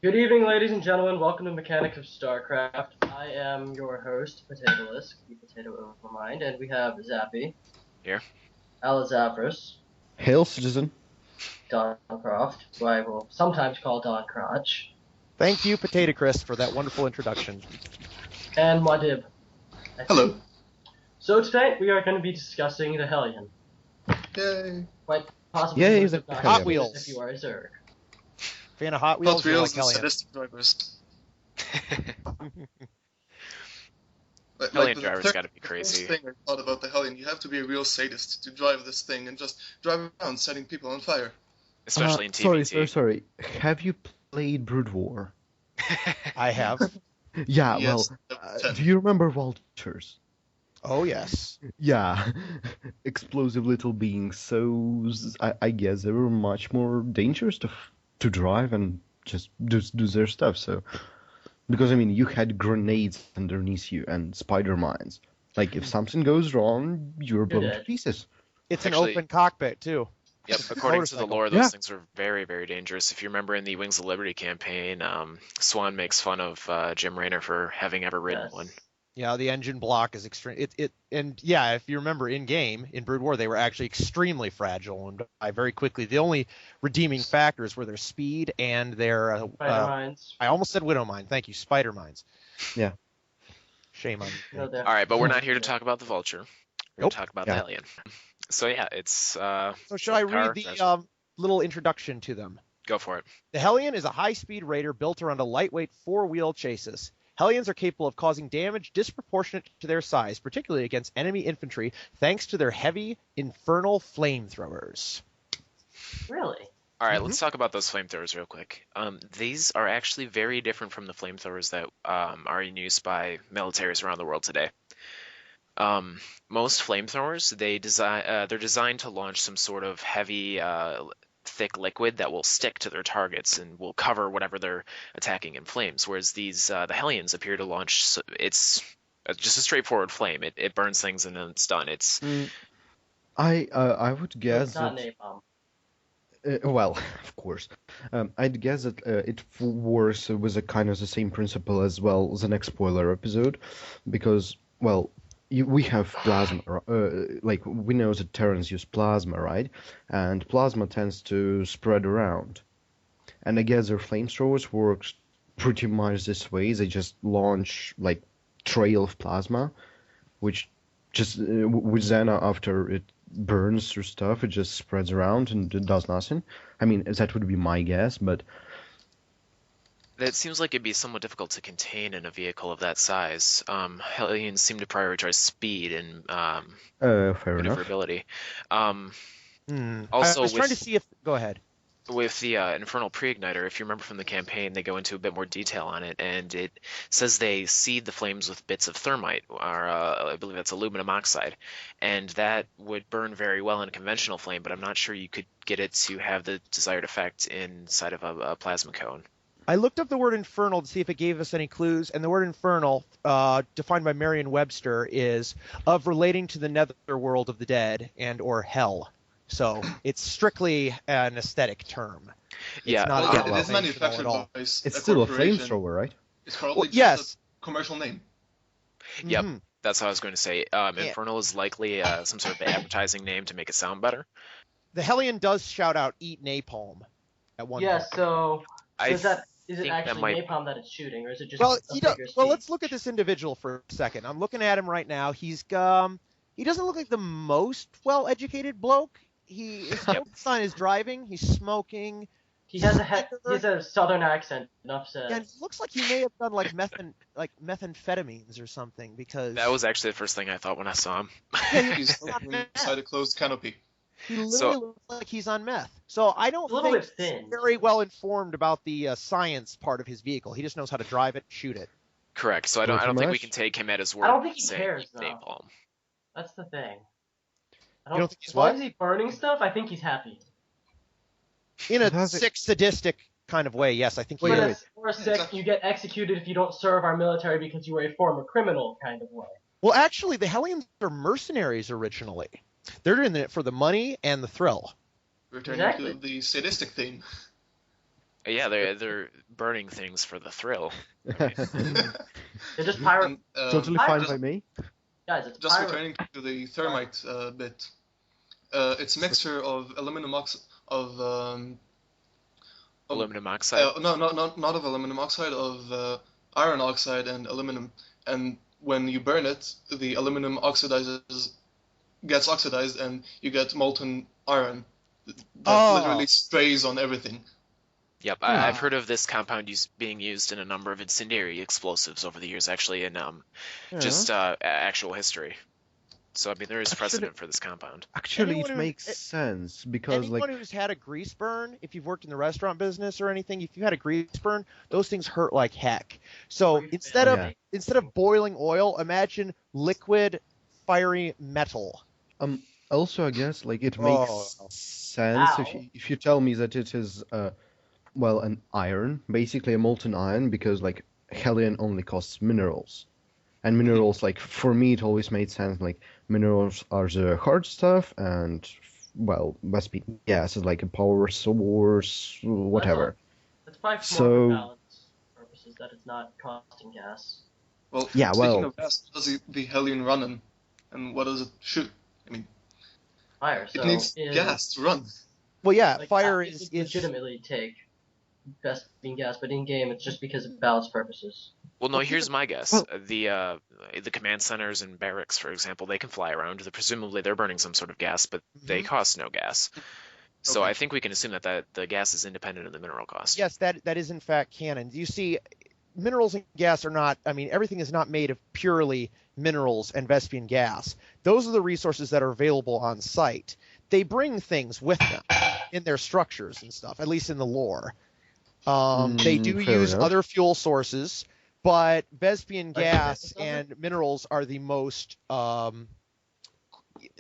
Good evening, ladies and gentlemen. Welcome to Mechanics of StarCraft. I am your host, Potatolisk, the Potato Overmind, and we have Zappy, Here. Alazavris, Hail, citizen. Don Croft, who I will sometimes call Don Crotch, Thank you, Potato Chris, for that wonderful introduction. and Mwadib. Hello. So tonight we are going to be discussing the Hellion. Yay. Quite possibly Yay, you would the have not Hot guessed Wheels. if you are a Zerg. Fan of Hot Wheels? Hot Wheels Like and Hellion? sadistic drivers. Hellion the driver's third- gotta be the crazy. First thing I thought about the Hellion, you have to be a real sadist to drive this thing and just drive around setting people on fire. Especially in TVT. Sorry. Have you played Brood War? I have. Yeah, Yes, do you remember vultures? Oh, yes. Yeah, explosive little beings. So I guess they were much more dangerous to drive and just do their stuff. So because I mean, you had grenades underneath you and spider mines. Like if something goes wrong, you're blown to dead. pieces. It's Actually- an open cockpit, too. Yep, It's a according to the motorcycle. lore, those Yeah. things are very, very dangerous. If you remember in the Wings of Liberty campaign, Swan makes fun of Jim Raynor for having ever ridden Yes. one. Yeah, the engine block is extreme. And yeah, if you remember in game, in Brood War, they were actually extremely fragile and die very quickly. The only redeeming factors were their speed and their, Spider Mines. I almost said Widow Mine. Thank you, Spider Mines. Yeah. Shame on No, me. they're- All right, but we're not here to talk about the Vulture. We're Nope. to talk about Yeah. the Hellion. So yeah, it's So should I power, read the little introduction to them? go for it. The Hellion is a high-speed raider built around a lightweight four-wheel chassis. Hellions are capable of causing damage disproportionate to their size, particularly against enemy infantry, thanks to their heavy, infernal flamethrowers. Really? All right, let's talk about those flamethrowers real quick. These are actually very different from the flamethrowers that are in use by militaries around the world today. Most flamethrowers, they're designed to launch some sort of heavy, thick liquid that will stick to their targets and will cover whatever they're attacking in flames. Whereas the Hellions appear to launch, it's just a straightforward flame. It burns things and then it's done. It's I would guess It's not that. napalm. Well, of course. I'd guess that it works with a kind of the same principle as well as the next spoiler episode, because we have plasma. Like we know that Terrans use plasma, right? And plasma tends to spread around, and I guess their flamethrowers works pretty much this way. They just launch like trail of plasma, which which then after it burns through stuff, it just spreads around and it does nothing. I mean, that would be my guess, but It seems like it'd be somewhat difficult to contain in a vehicle of that size. Hellions seem to prioritize speed and fair enough. maneuverability. Also, I was trying to with- see if... Go ahead. With the Infernal Pre-Igniter, if you remember from the campaign, they go into a bit more detail on it, and it says they seed the flames with bits of thermite, or I believe that's aluminum oxide, and that would burn very well in a conventional flame, but I'm not sure you could get it to have the desired effect inside of a plasma cone. I looked up the word infernal to see if it gave us any clues, and the word infernal, defined by Merriam-Webster, is of relating to the netherworld of the dead and or hell. So it's strictly an aesthetic term. Yeah, It's not Well, a it is conventional manufactured at all. by It's still a corporation. flamethrower, right? It's probably Well, just yes. a commercial name. Yep. Mhm. That's what I was going to say. Infernal is likely some sort of advertising name to make it sound better. The Hellion does shout out "Eat napalm" at one Yes, point. so I is it think that actually might- napalm that it's shooting, or is it just Well, a bigger let's seed? look at this individual for a second. I'm looking at him right now. He doesn't look like the most well-educated bloke. His sign is driving. He's smoking. He has a southern accent. Enough said. And he looks like he may have done like methamphetamines or something because That was actually the first thing I thought when I saw him. He's opening inside a closed canopy. he literally So- looks like he's on meth. So I don't It's a little think bit thin. he's very well informed about the science part of his vehicle. He just knows how to drive it, shoot it. Correct. So I don't Pretty think we much. can take him at his word. I don't think he saying cares, eat though. napalm. That's the thing. You don't think he's as long what? as he's burning stuff, I think he's happy. In a Does it- sick, sadistic kind of way, yes, I think he But is. or a sick, you get executed if you don't serve our military because you were a former criminal kind of way. Well, actually, the Hellions are mercenaries originally. They're in it for the money and the thrill. Returning Exactly. to the sadistic theme. Yeah, they're burning things for the thrill. They're just pyro. And, Totally Pyro- fine just, by me. Guys, it's just pyro. returning to the thermite bit. It's a mixture of aluminum oxide Aluminum oxide. no, not of aluminum oxide, of iron oxide and aluminum. And when you burn it, the aluminum gets oxidized, and you get molten iron that literally sprays on everything. Yep, I've heard of this compound being used in a number of incendiary explosives over the years, actually, in just actual history. So, I mean, there is precedent for this compound. Actually, Anyone it who- makes sense because, Anyone like, who's had a grease burn, if you've worked in the restaurant business or anything, if you had a grease burn, those things hurt like heck. So Grease instead burn. of Yeah. instead of boiling oil, imagine liquid fiery metal. also, I guess, like, it makes Oh. sense Ow. if you tell me that it is, well, an iron, basically a molten iron, because, like, Hellion only costs minerals. And minerals, like, for me, it always made sense, like, minerals are the hard stuff, and, well, Vespene gas is like a power source, whatever. It's probably So- more for balance purposes that it's not costing gas. Well, Yeah, speaking well- of gas, what does the Hellion run in? And what does it shoot? I mean, Fire. it needs gas to run. Well, yeah, Like, fire it is legitimately take best being gas, but in game it's just because of balance purposes. Well, no, Well, here's my guess. well- The command centers and barracks, for example, they can fly around. Presumably they're burning some sort of gas, but they cost no gas. So Okay. I think we can assume that the gas is independent of the mineral cost. Yes, that is in fact canon. You see, minerals and gas are not. I mean, everything is not made of purely minerals and Vespian gas. Those are the resources that are available on site. They bring things with them in their structures and stuff, at least in the lore. They do Fair use enough. other fuel sources, but Vespian Like gas something? and minerals are the most.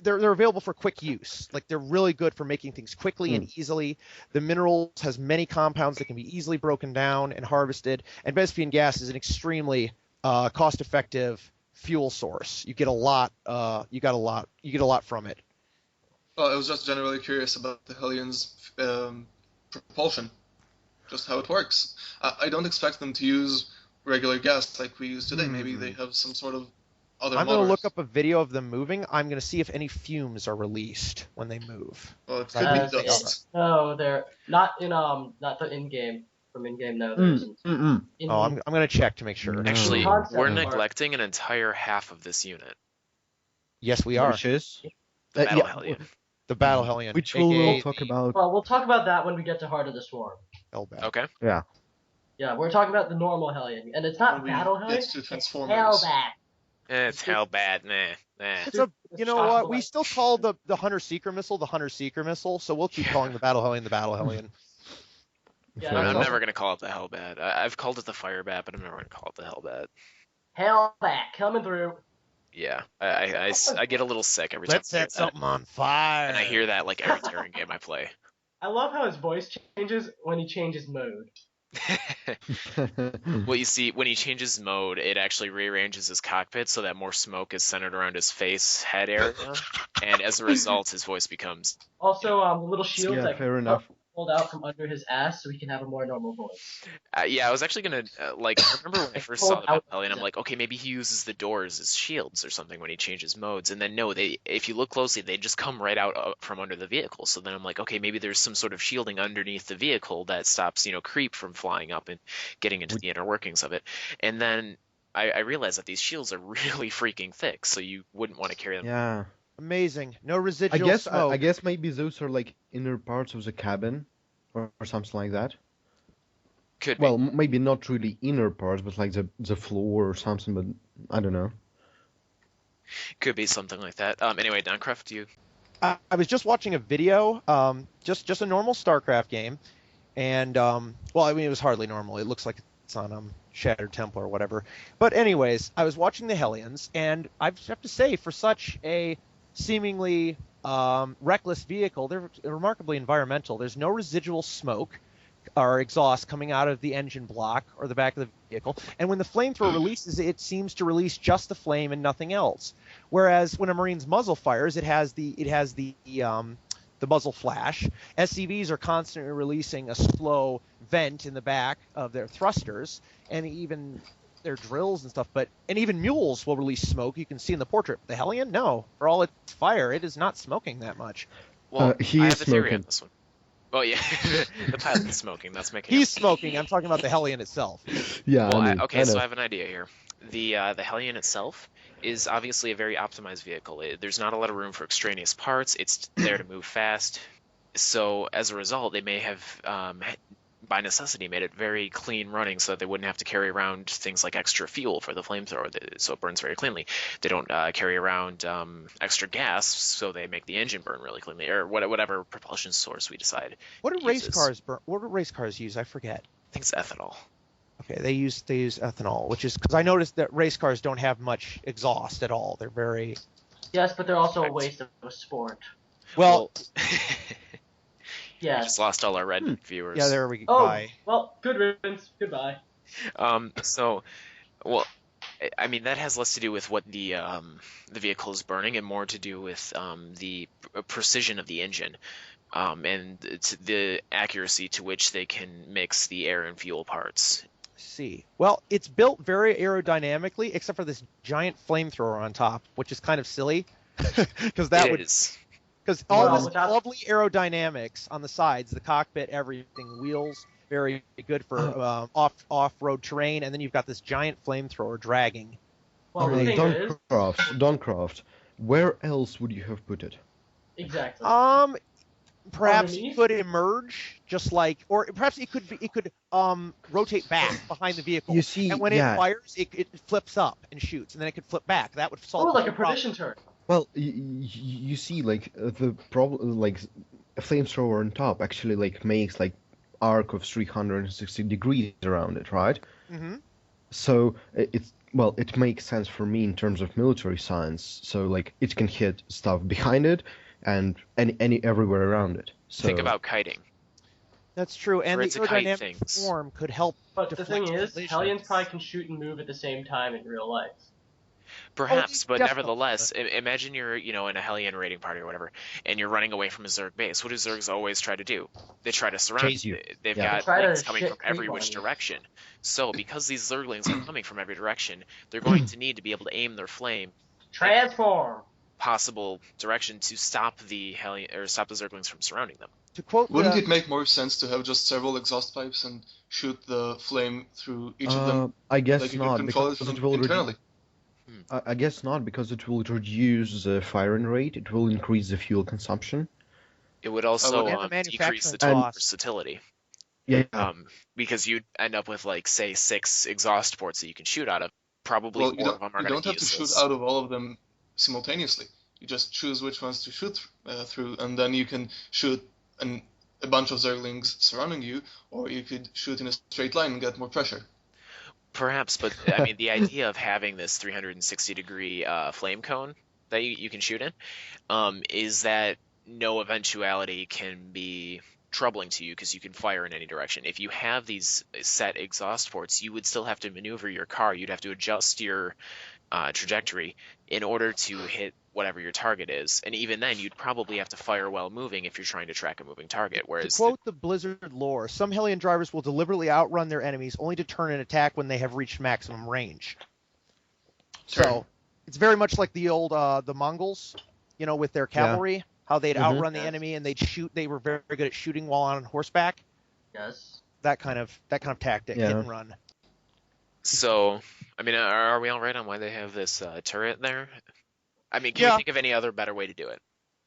They're available for quick use. Like they're really good for making things quickly and easily. The minerals has many compounds that can be easily broken down and harvested, and Vespian gas is an extremely cost-effective fuel source. You get a lot. You get a lot from it. Well, I was just generally curious about the Hellion's propulsion, just how it works. I don't expect them to use regular gas like we use today. Maybe they have some sort of other I'm going to motors. look up a video of them moving. I'm going to see if any fumes are released when they move. Well, it could Uh, be dust. No, they're not not the in-game. From in-game, no, there isn't. Mm-mm. Oh, I'm going to check to make sure. No. Actually, Concept we're art. neglecting an entire half of this unit. Yes, we are. Which is? The Battle Yeah, Hellion. The Battle Hellion. which aka we'll talk about. Well, we'll talk about that when we get to Heart of the Swarm. Hellbat. Okay. Yeah. Yeah, we're talking about the normal Hellion, and it's not When we Battle get Hellion. to It's Transformers. Hellbat. It's how bad. Nah. It's a, you know what? We still call the Hunter Seeker missile the Hunter Seeker missile, so we'll keep calling the Battle Hellion the Battle Hellion. Yeah, Fair I'm enough. never going to call it the Hellbat. I've called it the Firebat, but I'm never going to call it the Hellbat. Hellbat coming through. Yeah, I get a little sick every time Let's I hear set that. something on fire. And I hear that like every Terran game I play. I love how his voice changes when he changes mode. Well, you see, when he changes mode, it actually rearranges his cockpit so that more smoke is centered around his face, head area, and as a result, his voice becomes. Also, the little shields Yeah, that fair enough. pulled out from under his ass so he can have a more normal voice. Yeah, I was actually gonna I remember when I first saw the Battle Hellion, I'm like, okay, maybe he uses the doors as shields or something when he changes modes, and then no, if you look closely, they just come right out from under the vehicle. So then I'm like, okay, maybe there's some sort of shielding underneath the vehicle that stops, creep from flying up and getting into the inner workings of it. And then I realized that these shields are really freaking thick, so you wouldn't want to carry them. Yeah. Amazing. No I residual guess smoke. I guess maybe those are like inner parts of the cabin, or something like that. Could be. Well, maybe not really inner parts, but like the floor or something. But I don't know. Could be something like that. Anyway, Doncraft, you. I was just watching a video, just a normal StarCraft game, and well, I mean it was hardly normal. It looks like it's on Shattered Temple or whatever. But anyways, I was watching the Hellions, and I have to say, for such a seemingly reckless vehicle, they're remarkably environmental. There's no residual smoke or exhaust coming out of the engine block or the back of the vehicle, and when the flamethrower releases, it seems to release just the flame and nothing else. Whereas when a Marine's muzzle fires, it has the the muzzle flash. SCVs are constantly releasing a slow vent in the back of their thrusters, and even their drills and stuff. And even mules will release smoke. You can see in the portrait. The Hellion, no, for all its fire, it is not smoking that much. Well, he I is have a theory smoking. on this one. Oh yeah, the pilot's smoking. That's making. He's smoking. I'm talking about the Hellion itself. Yeah, Well, I know. okay, I so know. I have an idea here. The Hellion itself is obviously a very optimized vehicle. There's not a lot of room for extraneous parts. It's there to move fast. So as a result, they may have, by necessity, made it very clean running so that they wouldn't have to carry around things like extra fuel for the flamethrower, so it burns very cleanly. They don't carry around extra gas, so they make the engine burn really cleanly, or whatever propulsion source we decide. What do race uses. cars burn? What do race cars use? I forget. I think it's ethanol. Okay, they use ethanol, which is because I noticed that race cars don't have much exhaust at all. They're very Yes, but they're also a waste of a sport. well. We Yes. just lost all our red viewers. Yeah, there we go. Oh, Bye. well, good riddance. Goodbye. So, well, I mean that has less to do with what the vehicle is burning and more to do with the precision of the engine, and the accuracy to which they can mix the air and fuel parts. See, well, it's built very aerodynamically, except for this giant flamethrower on top, which is kind of silly, because because all Well, this without- lovely aerodynamics on the sides, the cockpit, everything, wheels, very good for off-road terrain, and then you've got this giant flamethrower dragging. Well, the thing is, Doncraft, where else would you have put it? exactly. Perhaps it Underneath? could emerge, just like, or perhaps it could rotate back behind the vehicle. You see, and when yeah. it fires, it flips up and shoots, and then it could flip back. That would solve. Oh, like a the problem. perdition turret. Well, you see, like the problem, like a flamethrower on top actually like makes like arc of 360 degrees around it, right? Mm-hmm. So it makes sense for me in terms of military science. So like it can hit stuff behind it and any everywhere around it. So Think about kiting. That's true, and For the it to kite aerodynamic things. form could help. But the deflect thing is, collisions. Hellions probably can shoot and move at the same time in real life. Perhaps, but definitely. nevertheless, imagine you're, in a Hellion raiding party or whatever, and you're running away from a Zerg base. What do Zergs always try to do? They try to surround Chase you. They've Yeah. got They try to things coming shit from every creep which on you. direction. So, because these Zerglings are coming from every direction, they're going to need to be able to aim their flame Transform! possible direction to stop the Hellion or stop the Zerglings from surrounding them. To quote Wouldn't the, it make more sense to have just several exhaust pipes and shoot the flame through each of them? I guess Like you not could control it because from it will internally. I guess not because it will reduce the firing rate. It will increase the fuel consumption. It would also And the decrease manufacturing the total cost. versatility. Yeah. Because you'd end up with, like, say, 6 exhaust ports that you can shoot out of. Probably Well, 4 of them are you going don't to have to use shoot this. out of all of them simultaneously. You just choose which ones to shoot through, and then you can shoot a bunch of Zerglings surrounding you, or you could shoot in a straight line and get more pressure. Perhaps, but I mean, the idea of having this 360-degree flame cone that you can shoot in is that no eventuality can be troubling to you because you can fire in any direction. If you have these set exhaust ports, you would still have to maneuver your car. You'd have to adjust your trajectory in order to hit whatever your target is. And even then, you'd probably have to fire while moving if you're trying to track a moving target. to Whereas quote the Blizzard lore, some Hellion drivers will deliberately outrun their enemies only to turn and attack when they have reached maximum range. Sure. So it's very much like the old the Mongols, with their cavalry, how they'd Mhm. outrun the enemy and they'd shoot. They were very good at shooting while on horseback. Yes. That kind of tactic, Yeah. hit and run. So, I mean, are we all right on why they have this turret there? I mean, can Yeah. you think of any other better way to do it?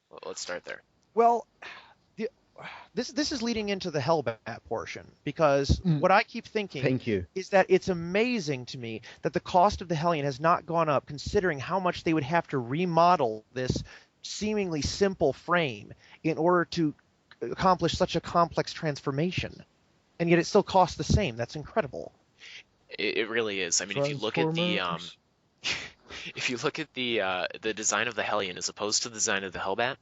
Well, let's start there. Well, this is leading into the Hellbat portion because what I keep thinking Thank you. is that it's amazing to me that the cost of the Hellion has not gone up, considering how much they would have to remodel this seemingly simple frame in order to accomplish such a complex transformation, and yet it still costs the same. That's incredible. It really is. I mean, if you look at the Transformers. if you look at the design of the Hellion as opposed to the design of the Hellbat,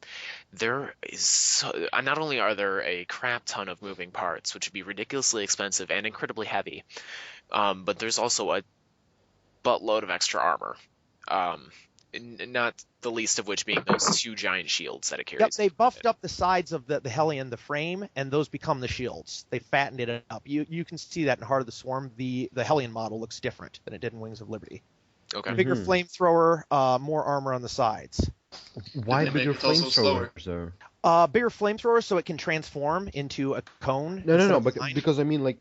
there is not only are there a crap ton of moving parts, which would be ridiculously expensive and incredibly heavy, but there's also a buttload of extra armor. not the least of which being those two giant shields that it carries. Yep, they buffed up the sides of the Hellion, the frame, and those become the shields. They fattened it up. You can see that in Heart of the Swarm. The Hellion model looks different than it did in Wings of Liberty. Okay. Bigger flamethrower, more armor on the sides. Why Did they bigger make it also slower? flamethrowers, though? Bigger flamethrower so it can transform into a cone. No. instead of Because I mean, like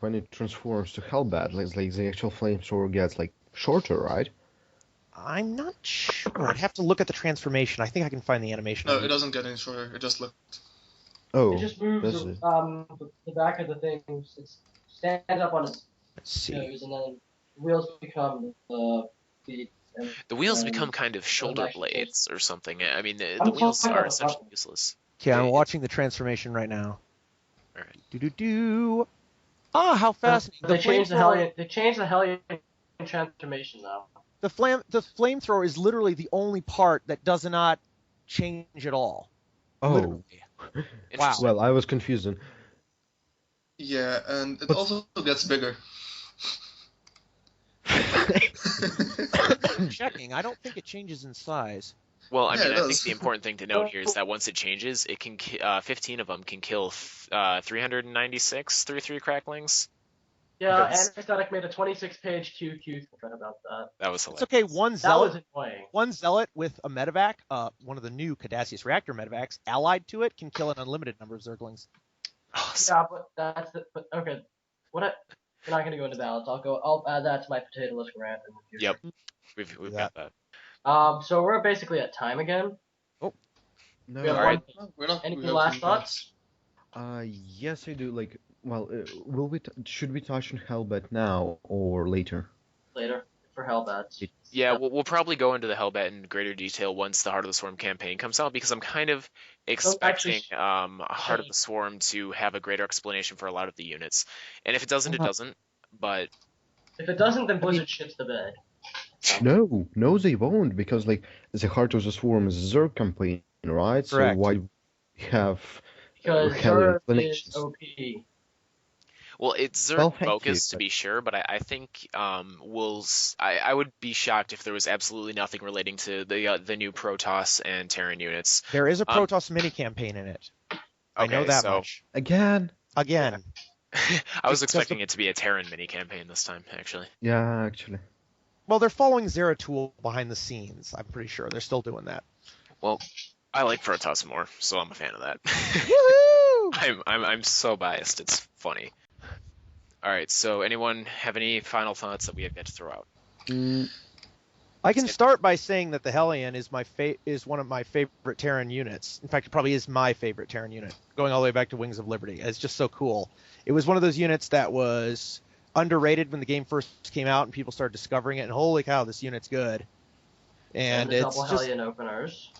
when it transforms to Hellbat, like the actual flamethrower gets like shorter, right? I'm not sure. I'd have to look at the transformation. I think I can find the animation. No, it doesn't get any shorter. It just looks. Oh, It just moves does it? the back of the thing. It stands up on its Let's see. nose, and then the wheels become the feet. And, The wheels and become kind of shoulder actually blades or something. I mean, the I'm wheels talking are about essentially buttons. useless. Okay, I'm It- watching the transformation right now. All right. Do. Ah, how fascinating! They changed the flamethrower- Hellion. They changed the Hellion transformation now. The flamethrower is literally the only part that does not change at all. Oh, Literally. Interesting. well, I was confused. Then. Yeah, and it But- also gets bigger. I'm checking. I don't think it changes in size. Well, I Yeah, mean, it I think does. the important thing to note here is that once it changes, it can 15 of them can kill 396 3/3 cracklings. Yeah, Because- Anesthetic made a 26-page QQ thread about that. That was It's hilarious. okay. One That zealot, was annoying. one zealot with a medevac, one of the new Caduceus reactor medevacs, allied to it, can kill an unlimited number of zerglings. Oh, so- Yeah, but that's the. But okay, we're not gonna go into balance. I'll add that to my potato list rant in the future. Yep. We've Yeah. got that. So we're basically at time again. No. We have Alright. one- We're not. Any we have last 10 thoughts? Yes, I do. Like, well, should we touch on Hellbat now or later? Later for Hellbats. Yeah, we'll probably go into the Hellbat in greater detail once the Heart of the Swarm campaign comes out, because I'm kind of expecting Heart of the Swarm to have a greater explanation for a lot of the units. And if it doesn't, it doesn't. But If it doesn't, then Blizzard shits the bed. No, they won't, because like the Heart of the Swarm is a Zerg campaign, right? Correct. So why have Because Hellion Zerg explanations? is OP. well, it's Zerg Well, thank focused you, to be sure, but I think I would be shocked if there was absolutely nothing relating to the new Protoss and Terran units. There is a Protoss mini campaign in it. I know Okay, that so much. Again? Again, I was Because expecting it to be a Terran mini campaign this time, actually. Yeah, actually. well, they're following Zeratul behind the scenes. I'm pretty sure they're still doing that. Well, I like Protoss more, so I'm a fan of that. Woohoo! I'm so biased. It's funny. All right. So, anyone have any final thoughts that we have yet to throw out? I can start by saying that the Hellion is is one of my favorite Terran units. In fact, it probably is my favorite Terran unit, going all the way back to Wings of Liberty. It's just so cool. It was one of those units that was underrated when the game first came out and people started discovering it, and holy cow, this unit's good. And the it's double just Hellion openers.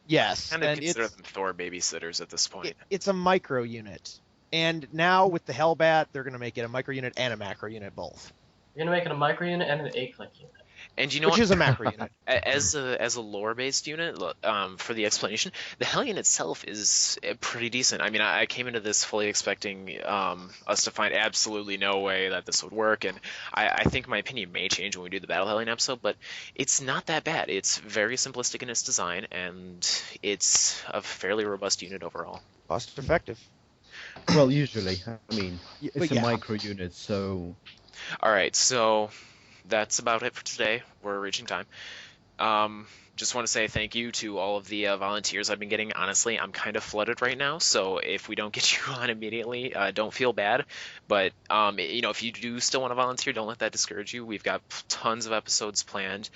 yes, Kind of and consider it's them Thor babysitters at this point. it's a micro unit. And now with the Hellbat, they're going to make it a micro unit and a macro unit both, You're gonna make it a micro unit and an A-click unit. And you know which what? is a macro unit. As a lore-based unit, for the explanation, the Hellion itself is pretty decent. I mean, I came into this fully expecting us to find absolutely no way that this would work, and I think my opinion may change when we do the Battle Hellion episode, but it's not that bad. It's very simplistic in its design, and it's a fairly robust unit overall. Cost effective. Well, usually. I mean, But it's a yeah. micro unit, so All right, so that's about it for today. We're reaching time. Just want to say thank you to all of the volunteers I've been getting. Honestly, I'm kind of flooded right now, so if we don't get you on immediately, don't feel bad. But if you do still want to volunteer, don't let that discourage you. We've got tons of episodes planned.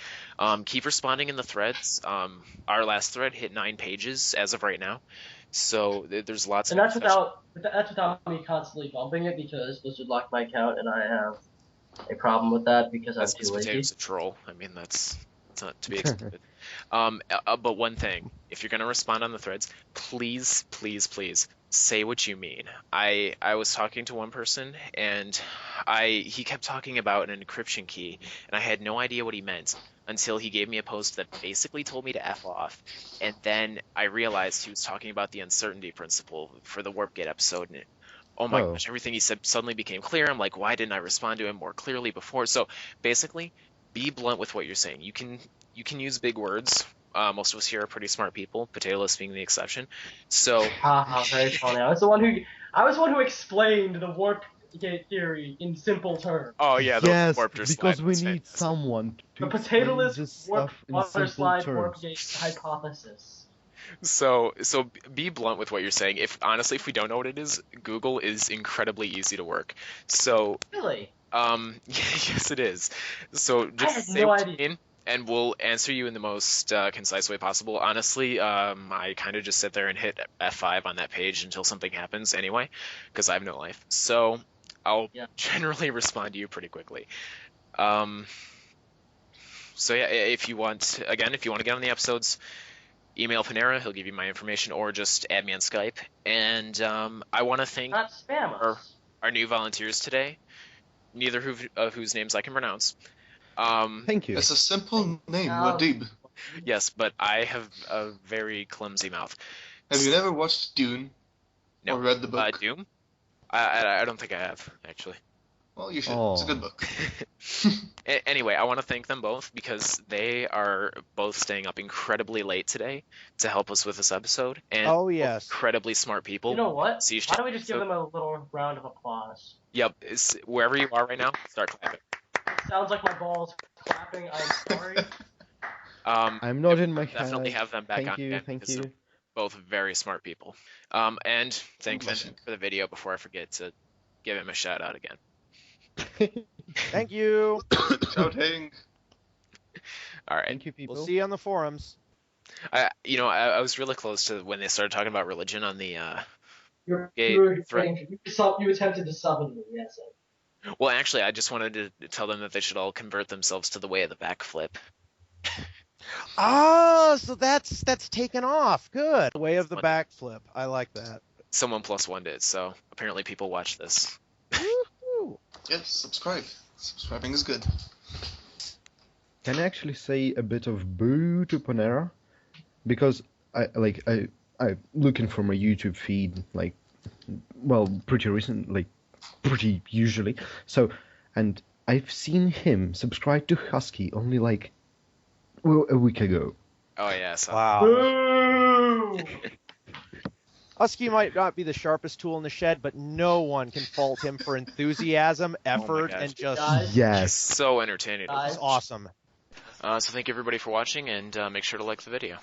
Keep responding in the threads. Our last thread hit 9 pages as of right now, so there's lots And of that's without me constantly bumping it because Blizzard locked my account and I have a problem with that because I'm That's too because lazy. Potato's a troll. I mean, that's not to be expected. But one thing, if you're gonna respond on the threads, please, please, please say what you mean. I was talking to one person and he kept talking about an encryption key, and I had no idea what he meant until he gave me a post that basically told me to F off, and then I realized he was talking about the uncertainty principle for the Warp Gate episode, and oh my Oh. gosh, everything he said suddenly became clear. I'm like, why didn't I respond to him more clearly before? So basically, be blunt with what you're saying. You can use big words. Most of us here are pretty smart people, Potatoeless being the exception. So Haha, very funny. I was the one who explained the warp gate theory in simple terms. oh yeah, the Yes, warp or because slide we was need fantastic. someone to The explain potatoeless this warp stuff in water simple slide terms. warp gate hypothesis. So be blunt with what you're saying. If honestly, if we don't know what it is, Google is incredibly easy to work. So Really? yes, it is. So I just had say no what you idea. mean, and we'll answer you in the most concise way possible. Honestly, I kind of just sit there and hit F5 on that page until something happens anyway, because I have no life. So I'll Yeah. generally respond to you pretty quickly. So yeah, if you want to get on the episodes, email Panera, he'll give you my information, or just add me on Skype. And I want to thank Not spam us. our new volunteers today, neither of whose names I can pronounce. Thank you. It's a simple name, Oh. Wadib. Yes, but I have a very clumsy mouth. Have you never watched Dune? No. Or read the book? Doom? I don't think I have, actually. Well, you should. Oh. It's a good book. Anyway, I want to thank them both because they are both staying up incredibly late today to help us with this episode. And Oh, both yes. incredibly smart people. You know what? See you Why don't we just give them a little round of applause? Yep, wherever you are right now, start clapping. Sounds like my balls clapping. I'm sorry. I'm not in my Definitely head. have them back Thank on you, again thank because you. they're both very smart people. And thank Bless Vincent you. for the video before I forget to give him a shout out again. Thank you. Shouting. All right. Thank you, people. We'll see you on the forums. I was really close to when they started talking about religion on the You attempted to summon me, yes. well, actually, I just wanted to tell them that they should all convert themselves to the way of the backflip. Oh, so that's taken off. Good. Way of the Fun. backflip. I like that. Someone plus one did, so apparently people watch this. Woohoo. Yes, subscribe. Subscribing is good. Can I actually say a bit of boo to Panera? Because I looking for my YouTube feed pretty recent, pretty usually. So, and I've seen him subscribe to Husky only a week ago. Oh yeah, so Wow. Boo! Husky might not be the sharpest tool in the shed, but no one can fault him for enthusiasm, effort, gosh. and just Guys. Yes. so entertaining. Guys. awesome. So thank you everybody for watching, and make sure to like the video.